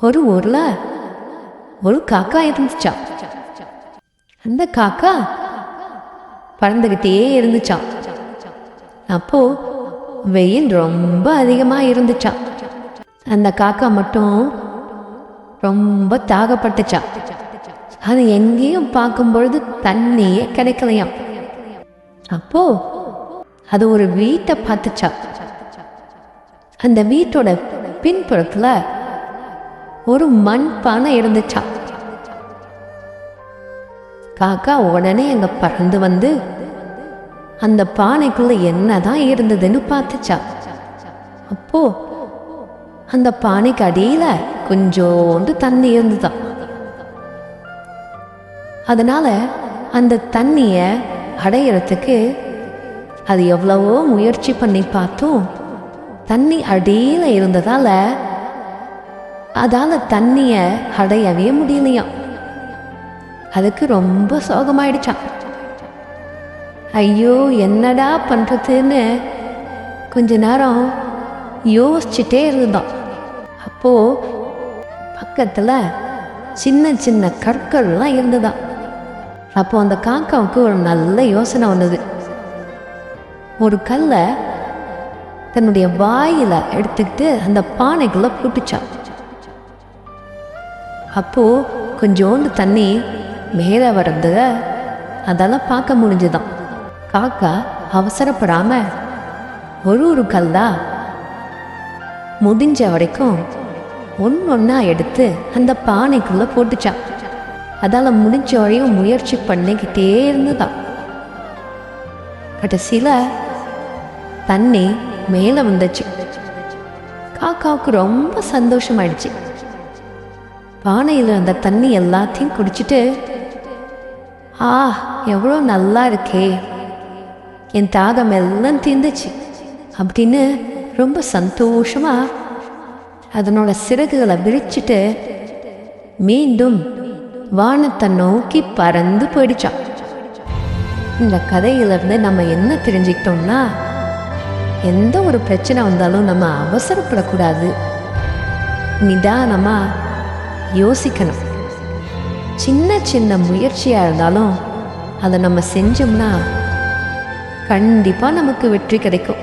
ஒரு ஊர்ல ஒரு காக்கா இருந்துச்சா. அந்த காக்கா பறந்துகிட்டே இருந்துச்சான். அப்போ வெயில் ரொம்ப அதிகமா இருந்துச்சா. அந்த காக்கா மட்டும் ரொம்ப தாகப்பட்டுச்சா. அது எங்கேயும் பார்க்கும் பொழுது தண்ணியே கிடைக்கலையாம். அப்போ அது ஒரு வீட்டை பார்த்துச்சா. அந்த வீட்டோட பின்புறத்துல ஒரு மண் பானை இருந்துச்சா. காக்கா உடனே அங்க பறந்து வந்து அந்த பானைக்குள்ள என்னதான் இருந்ததுன்னு பார்த்துச்சா. அப்போ அந்த பானைக்கு அடியில கொஞ்சோண்டு தண்ணி இருந்துதான். அதனால அந்த தண்ணிய அடையறதுக்கு அது எவ்வளவோ முயற்சி பண்ணி பார்த்தும் தண்ணி அடியில இருந்ததால அதால தண்ணிய அடையவே முடியலையாம். அதுக்கு ரொம்ப சோகமாயிடுச்சான். ஐயோ என்னடா பண்றதுன்னு கொஞ்ச நேரம் யோசிச்சுட்டே இருந்தான். அப்போ பக்கத்துல சின்ன சின்ன கற்கள்லாம் இருந்ததாம். அப்போ அந்த காக்காவுக்கு ஒரு நல்ல யோசனை வந்தது. ஒரு கல்லை தன்னுடைய வாயில எடுத்துக்கிட்டு அந்த பானைக்குள்ள போட்டுச்சா. அப்போ கொஞ்சோண்டு தண்ணி மேலே வர்றத அதெல்லாம் பார்க்க முடிஞ்சுதான். காக்கா அவசரப்படாம ஒரு கல்லா முடிஞ்ச வரைக்கும் ஒன்னொன்னா எடுத்து அந்த பானைக்குள்ள போட்டுச்சா. அதால முடிஞ்ச வரையும் முயற்சி பண்ணிக்கிட்டே இருந்துதான். கடைசியில தண்ணி மேல வந்துச்சு. காக்காவுக்கு ரொம்ப சந்தோஷமாயிடுச்சு. பானையில் அந்த தண்ணி எல்லாத்தையும் குடிச்சிட்டு, எவ்வளோ நல்லா இருக்கே, என் தாகம் எல்லாம் தீர்ந்துச்சு அப்படின்னு ரொம்ப சந்தோஷமா அதனோட சிறகுகளை விரிச்சிட்டு மீண்டும் வானத்தை நோக்கி பறந்து போயிடுச்சான். இந்த கதையிலிருந்து நம்ம என்ன தெரிஞ்சுக்கிட்டோம்னா, எந்த ஒரு பிரச்சனை வந்தாலும் நம்ம அவசரப்படக்கூடாது, நிதானமா யோசிக்கணும். சின்ன சின்ன முயற்சியா இருந்தாலும் அதை நம்ம செஞ்சோம்னா கண்டிப்பா நமக்கு வெற்றி கிடைக்கும்.